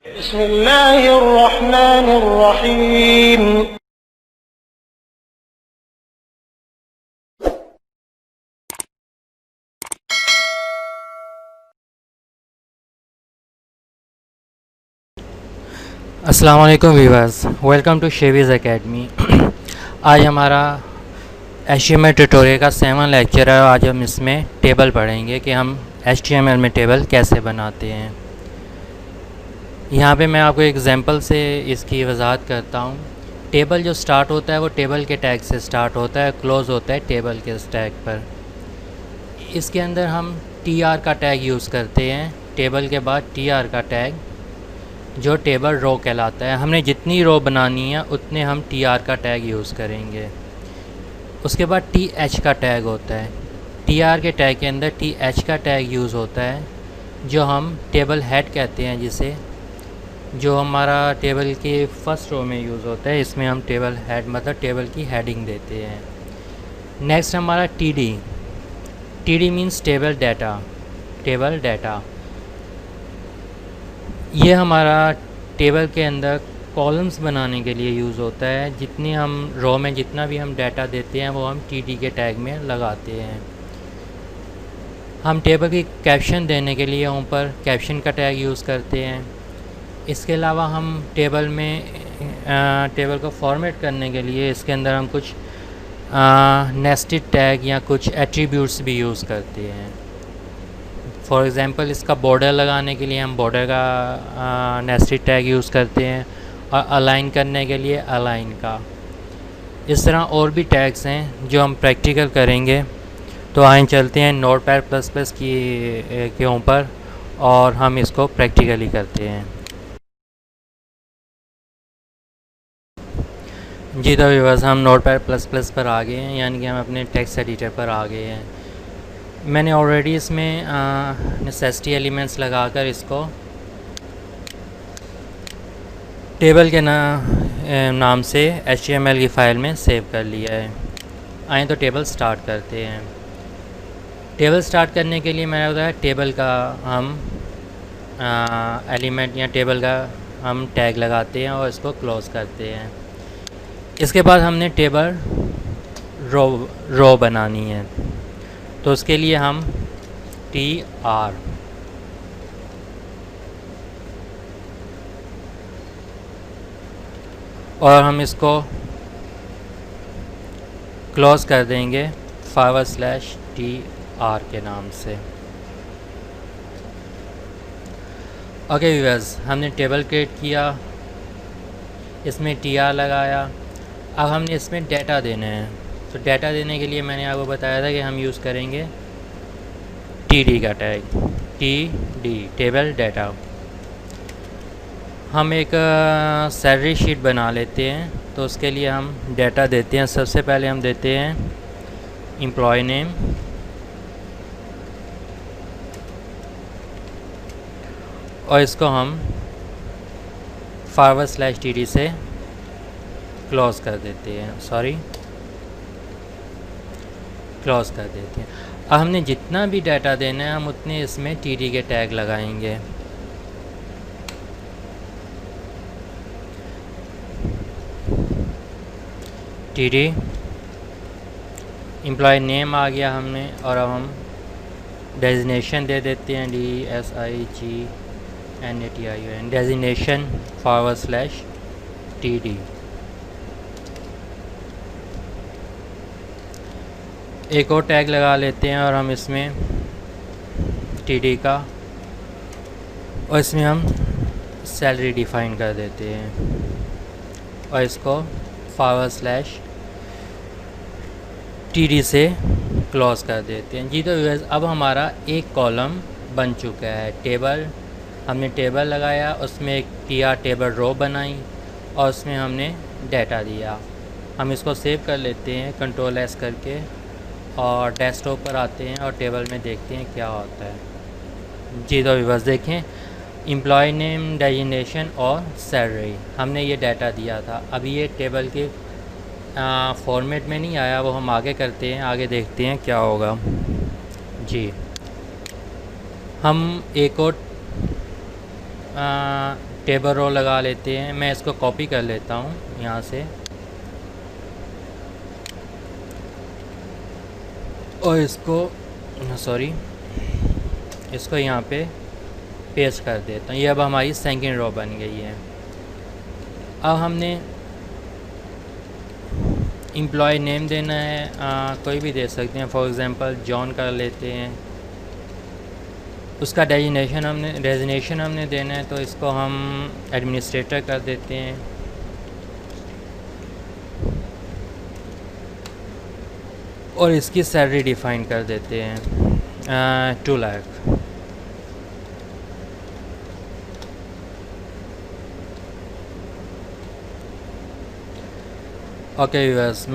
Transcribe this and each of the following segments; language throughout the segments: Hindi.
बिस्मिल्लाहिर्रहमानिर्रहीम। अस्सलाम वालेकुम व्यूअर्स, वेलकम टू शेवीज़ एकेडमी। आज हमारा HTML ट्यूटोरियल का 7 लेक्चर है और आज हम इसमें टेबल पढ़ेंगे कि हम HTML में टेबल कैसे बनाते हैं। यहाँ पे मैं आपको एग्जांपल से इसकी वजाहत करता हूँ। टेबल जो स्टार्ट होता है वो टेबल के टैग से स्टार्ट होता है, क्लोज़ होता है टेबल के टैग पर। इसके अंदर हम TR का टैग यूज़ करते हैं, टेबल के बाद TR का टैग जो टेबल रो कहलाता है। हमने जितनी रो बनानी है उतने हम TR का टैग यूज़ करेंगे। उसके बाद TH का टैग होता है। TR के टैग के अंदर TH का टैग यूज़ होता है जो हम टेबल हेड कहते हैं, जिसे जो हमारा टेबल के फर्स्ट रो में यूज़ होता है। इसमें हम टेबल हेड मतलब टेबल की हेडिंग देते हैं। नेक्स्ट हमारा TD मीन्स टेबल डाटा। ये हमारा टेबल के अंदर कॉलम्स बनाने के लिए यूज़ होता है। जितनी हम रो में जितना भी हम डाटा देते हैं वो हम TD के टैग में लगाते हैं। हम टेबल की कैप्शन देने के लिए ऊपर कैप्शन का टैग यूज़ करते हैं। इसके अलावा हम टेबल को फॉर्मेट करने के लिए इसके अंदर हम कुछ नेस्टेड टैग या कुछ एट्रीब्यूट्स भी यूज़ करते हैं। फॉर एग्ज़ाम्पल इसका बॉर्डर लगाने के लिए हम बॉर्डर का नेस्टेड टैग यूज़ करते हैं और अलाइन करने के लिए अलाइन का। इस तरह और भी टैग्स हैं जो हम प्रैक्टिकल करेंगे। तो आए चलते हैं नोटपैड++ के ऊपर और हम इसको प्रैक्टिकली करते हैं। जी तो व्यूअर्स, हम नोटपैड++ पर आ गए हैं, यानी कि हम अपने टेक्स्ट एडिटर पर आ गए हैं। मैंने ऑलरेडी इसमें नेसेसिटी एलिमेंट्स लगाकर इसको टेबल के नाम से HTML की फ़ाइल में सेव कर लिया है। आए तो टेबल स्टार्ट करते हैं। टेबल स्टार्ट करने के लिए मैंने बताया टेबल का हम एलिमेंट या टेबल का हम टैग लगाते हैं और इसको क्लोज़ करते हैं। इसके बाद हमने टेबल रो बनानी है, तो उसके लिए हम TR और हम इसको क्लोज़ कर देंगे /TR के नाम से। ओके व्यूअर्स, हमने टेबल क्रिएट किया, इसमें TR लगाया। अब हमने इसमें डाटा देना है, तो डाटा देने के लिए मैंने आपको बताया था कि हम यूज़ करेंगे TD का टैग। TD table data. हम एक सैलरी शीट बना लेते हैं, तो उसके लिए हम डाटा देते हैं। सबसे पहले हम देते हैं एम्प्लॉय नेम, और इसको हम /TD से क्लोज़ कर देते हैं, क्लोज़ कर देते हैं। अब हमने जितना भी डाटा देना है हम उतने इसमें TD के टैग लगाएंगे। TD एम्प्लॉय नेम आ गया हमने, और अब हम डेजिग्नेशन दे देते हैं DESIGNATION, डेजिग्नेशन /TD। एक और टैग लगा लेते हैं और हम इसमें TD का, और इसमें हम सैलरी डिफ़ाइन कर देते हैं और इसको /TD से क्लोज़ कर देते हैं। जी तो व्यूअर्स, अब हमारा एक कॉलम बन चुका है। टेबल हमने टेबल लगाया, उसमें एक TR टेबल रो बनाई और उसमें हमने डाटा दिया। हम इसको सेव कर लेते हैं Ctrl+S करके और डेस्कटॉप पर आते हैं और टेबल में देखते हैं क्या होता है। जी तो व्यूअर्स देखें, एम्प्लॉय नेम, डेजिग्नेशन और सैलरी हमने ये डाटा दिया था। अभी ये टेबल के फॉर्मेट में नहीं आया, वो हम आगे करते हैं, आगे देखते हैं क्या होगा। जी हम एक और टेबल रो लगा लेते हैं। मैं इसको कॉपी कर लेता हूँ यहाँ से और इसको यहाँ पे पेस्ट कर देता हूँ। ये अब हमारी सेकंड रो बन गई है। अब हमने एम्प्लॉय नेम देना है, कोई भी दे सकते हैं, फॉर एग्ज़ाम्पल जॉन कर लेते हैं। उसका डेजिनेशन हमने देना है, तो इसको हम एडमिनिस्ट्रेटर कर देते हैं। और इसकी सैलरी डिफ़ाइन कर देते हैं 2 लाख। ओके व्यूअर्स,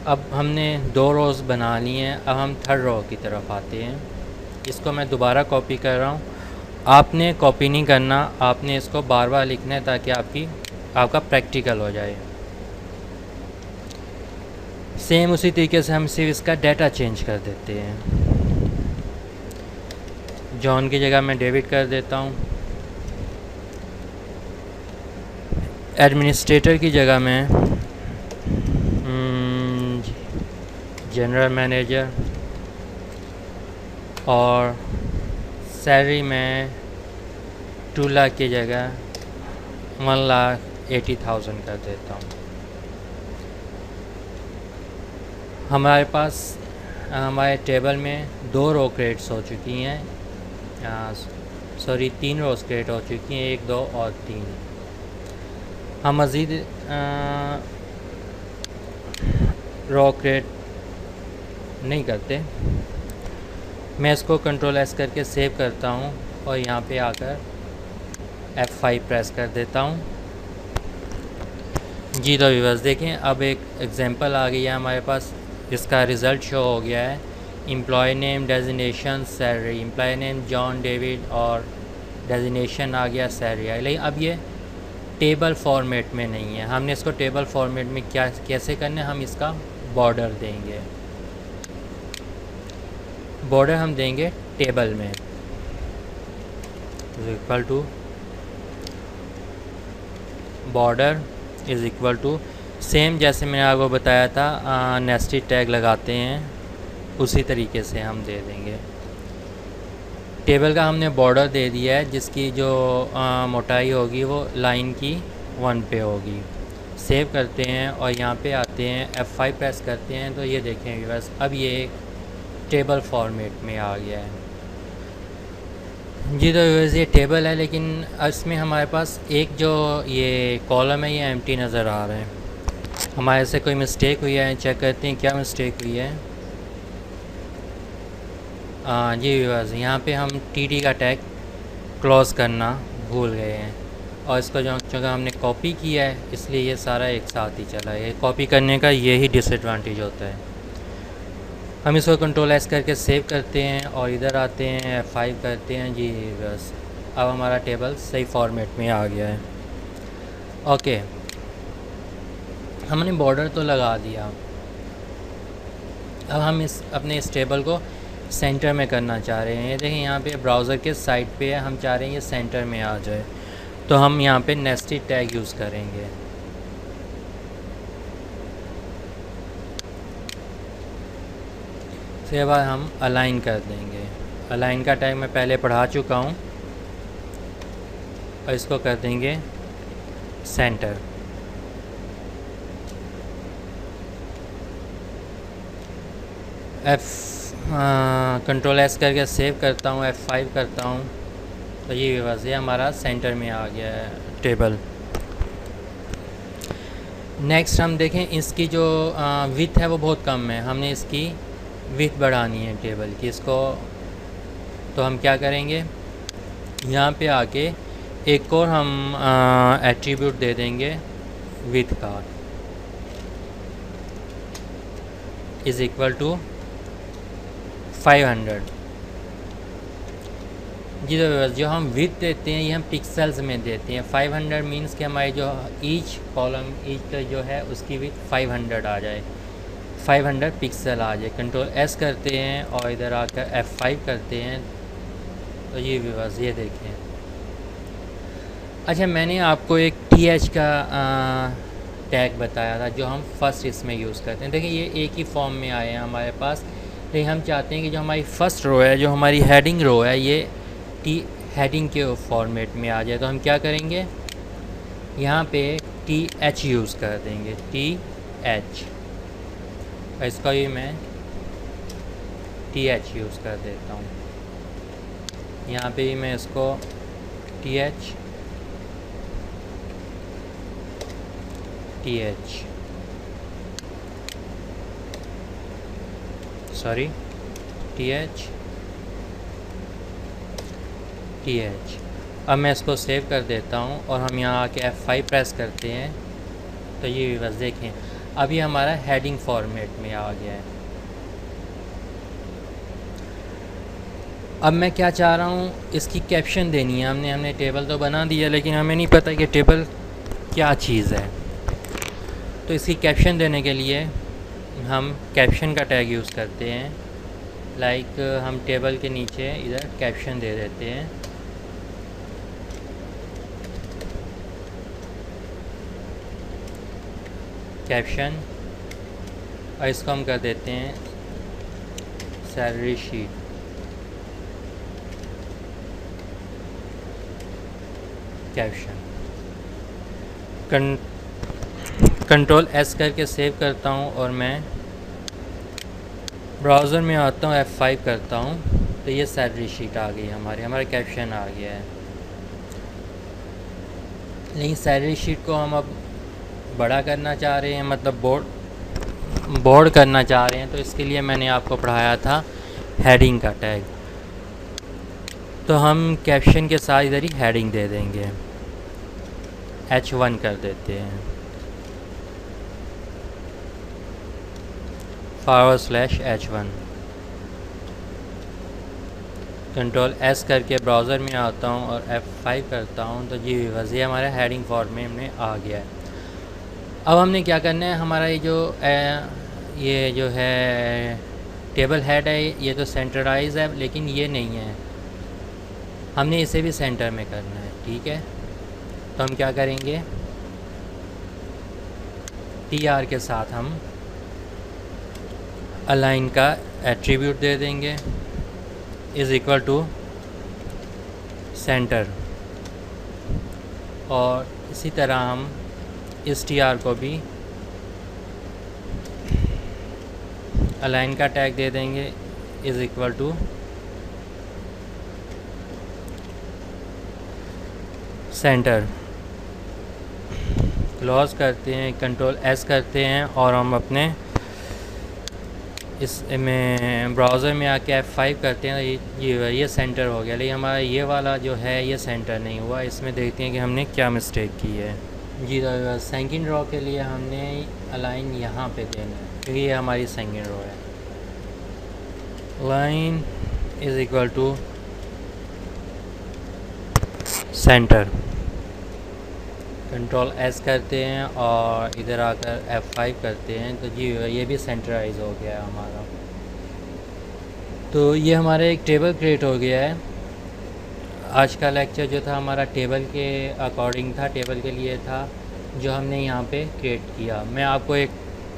अब हमने 2 रोज़ बना लिए हैं। अब हम थर्ड रो की तरफ आते हैं। इसको मैं दोबारा कॉपी कर रहा हूँ। आपने कॉपी नहीं करना, आपने इसको बार बार लिखना है ताकि आपका प्रैक्टिकल हो जाए। सेम उसी तरीके से हम सिर्फ इसका डाटा चेंज कर देते हैं। जॉन की जगह मैं डेविड कर देता हूँ। एडमिनिस्ट्रेटर की जगह मैं जनरल मैनेजर, और सैलरी में 2 लाख की जगह 1,80,000 कर देता हूँ। हमारे पास हमारे टेबल में 2 रो क्रिएट्स हो चुकी हैं, 3 रोज क्रिएट हो चुकी हैं, 1, 2 और 3। हम मज़ीद रो क्रिएट नहीं करते। मैं इसको कंट्रोल एस करके सेव करता हूँ और यहाँ पे आकर F5 प्रेस कर देता हूँ। जी तो व्यूअर्स देखें, अब एक एग्जांपल आ गई है हमारे पास। इसका रिज़ल्ट शो हो गया है। Employee name, designation, salary. Employee name John David और डेजिनेशन आ गया, सैलरी आई। लेकिन अब ये टेबल फॉर्मेट में नहीं है। हमने इसको टेबल फॉर्मेट में कैसे करना है, हम इसका बॉर्डर देंगे। बॉर्डर हम देंगे टेबल में, equal to border is equal to, same जैसे मैंने आपको बताया था नेस्टेड टैग लगाते हैं, उसी तरीके से हम दे देंगे। टेबल का हमने बॉर्डर दे दिया है, जिसकी जो मोटाई होगी वो लाइन की 1 पे होगी। सेव करते हैं और यहाँ पे आते हैं, F5 प्रेस करते हैं, तो ये देखें बस अब ये टेबल फॉर्मेट में आ गया है। जी तो ये टेबल है, लेकिन इसमें हमारे पास एक जो ये कॉलम है ये एम्प्टी नज़र आ रहा है। हमारे से कोई मिस्टेक हुई है, चेक करते हैं क्या मिस्टेक हुई है। जी व्यूअर्स, यहाँ पे हम TD का टैग क्लोज़ करना भूल गए हैं, और इसको चूँकि हमने कॉपी किया है इसलिए ये सारा एक साथ ही चला है। कॉपी करने का यही डिसएडवांटेज होता है। हम इसको कंट्रोल एस करके सेव करते हैं और इधर आते हैं, F5 करते हैं। जी बस अब हमारा टेबल सही फॉर्मेट में आ गया है। ओके, हमने बॉर्डर तो लगा दिया। अब हम अपने इस टेबल को सेंटर में करना चाह रहे हैं। ये देखें यहाँ पे ब्राउज़र के साइड पे है, हम चाह रहे हैं ये सेंटर में आ जाए, तो हम यहाँ पे नेस्टेड टैग यूज़ करेंगे। उसके बाद हम अलाइन कर देंगे। अलाइन का टैग मैं पहले पढ़ा चुका हूँ, और इसको कर देंगे सेंटर। कंट्रोल एस करके सेव करता हूँ, F5 करता हूँ, तो ये बस ये हमारा सेंटर में आ गया है टेबल। नेक्स्ट हम देखें, इसकी जो विड्थ है वो बहुत कम है, हमने इसकी विड्थ बढ़ानी है टेबल की। इसको तो हम क्या करेंगे, यहाँ पे आके एक और हम एट्रीब्यूट दे देंगे विड्थ का, इज़ इक्वल टू 500। जी तो जो हम विड्थ देते हैं ये हम पिक्सेल्स में देते हैं। 500 मींस कि हमारी जो ईच कॉलम ईच जो है उसकी विड्थ 500 आ जाए, 500 पिक्सल आ जाए। कंट्रोल एस करते हैं और इधर आकर F5 करते हैं, तो ये भी बस ये देखें अच्छा, मैंने आपको एक TH का टैग बताया था जो हम फर्स्ट इसमें यूज़ करते हैं। देखिए ये एक ही फॉर्म में आए हैं हमारे पास, लेकिन हम चाहते हैं कि जो हमारी फर्स्ट रो है, जो हमारी हेडिंग रो है, ये टी हेडिंग के फॉर्मेट में आ जाए। तो हम क्या करेंगे, यहाँ पे TH यूज़ कर देंगे, TH। इसका भी मैं TH यूज़ कर देता हूँ। यहाँ पे भी मैं इसको TH सॉरी TH। अब मैं इसको सेव कर देता हूँ और हम यहाँ आके F5 प्रेस करते हैं तो ये भी बस देखें, अभी हमारा हेडिंग फॉर्मेट में आ गया है। अब मैं क्या चाह रहा हूँ, इसकी कैप्शन देनी है। हमने टेबल तो बना दिया, लेकिन हमें नहीं पता कि टेबल क्या चीज़ है। तो इसकी कैप्शन देने के लिए हम कैप्शन का टैग यूज़ करते हैं। लाइक हम टेबल के नीचे इधर कैप्शन दे देते हैं। कैप्शन, और इसको हम कर देते हैं salary sheet. Caption control S करके सेव करता हूँ और मैं ब्राउज़र में आता हूँ, F5 करता हूँ तो ये सैलरी शीट आ गई हमारा कैप्शन आ गया है। लेकिन सैलरी शीट को हम अब बड़ा करना चाह रहे हैं, मतलब बोर्ड करना चाह रहे हैं। तो इसके लिए मैंने आपको पढ़ाया था हेडिंग का टैग। तो हम कैप्शन के साथ इधर ही हेडिंग दे देंगे, H1 कर देते हैं, /H1। कंट्रोल S करके ब्राउज़र में आता हूँ और F5 करता हूँ तो जी वज़ी हमारा हेडिंग फॉर्मेट में आ गया है। अब हमने क्या करना है, हमारा ये जो है टेबल हेड है, ये तो सेंटराइज है, लेकिन ये नहीं है, हमने इसे भी सेंटर में करना है। ठीक है, तो हम क्या करेंगे, TR के साथ हम अलाइन का एट्रीब्यूट दे देंगे =, सेंटर। और इसी तरह हम इस TR को भी अलाइन का टैग दे देंगे =, सेंटर। क्लोज करते हैं, कंट्रोल S करते हैं और हम अपने इसमें ब्राउज़र में आके F5 करते हैं तो ये सेंटर हो गया। लेकिन हमारा ये वाला जो है ये सेंटर नहीं हुआ। इसमें देखते हैं कि हमने क्या मिस्टेक की है। जी तो सेकंड रो के लिए हमने अलाइन यहाँ पे देना है क्योंकि ये हमारी सेकंड रो है। Line =, centre. कंट्रोल S करते हैं और इधर आकर F5 करते हैं तो जी ये भी सेंटराइज हो गया है हमारा। तो ये हमारा एक टेबल क्रिएट हो गया है। आज का लेक्चर जो था हमारा टेबल के अकॉर्डिंग था, टेबल के लिए था, जो हमने यहाँ पे क्रिएट किया। मैं आपको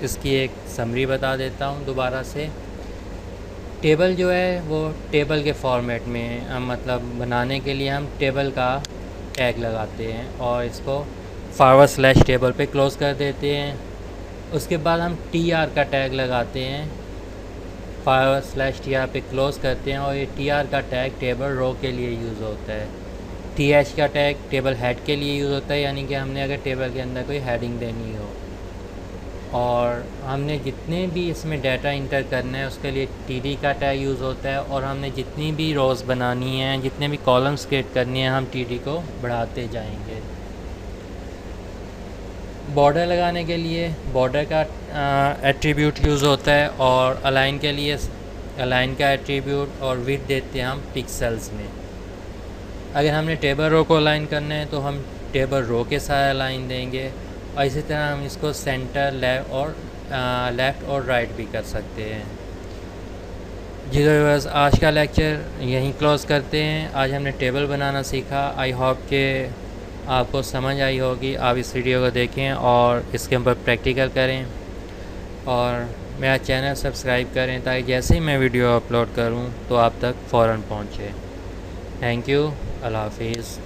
इसकी एक समरी बता देता हूँ दोबारा से। टेबल जो है वो टेबल के फॉर्मेट में मतलब बनाने के लिए हम टेबल का टैग लगाते हैं और इसको /टेबल पे क्लोज़ कर देते हैं। उसके बाद हम TR का टैग लगाते हैं, /TR पे क्लोज़ करते हैं और ये TR का टैग टेबल रो के लिए यूज़ होता है। TH का टैग टेबल हेड के लिए यूज़ होता है, यानी कि हमने अगर टेबल के अंदर कोई हेडिंग देनी हो और हमने जितने भी इसमें डाटा इंटर करना है उसके लिए TD का टैग यूज़ होता है। और हमने जितनी भी रोज़ बनानी है, जितने भी कॉलम्स क्रिएट करनी है, हम TD को बढ़ाते जाएंगे। बॉर्डर लगाने के लिए बॉर्डर का एट्रीब्यूट यूज़ होता है और अलाइन के लिए अलाइन का एट्रीब्यूट और विड्थ देते हैं हम पिक्सेल्स में। अगर हमने टेबल रो को अलाइन करना है तो हम टेबल रो के साथ अलाइन देंगे और इसी तरह हम इसको सेंटर, लेफ़्ट और राइट भी कर सकते हैं। जी तो बस आज का लेक्चर यहीं क्लोज़ करते हैं। आज हमने टेबल बनाना सीखा। आई होप के आपको समझ आई होगी। आप इस वीडियो को देखें और इसके ऊपर प्रैक्टिकल करें और मेरा चैनल सब्सक्राइब करें ताकि जैसे ही मैं वीडियो अपलोड करूं तो आप तक फ़ौरन पहुंचे। Thank you. अल्लाह हाफिज़।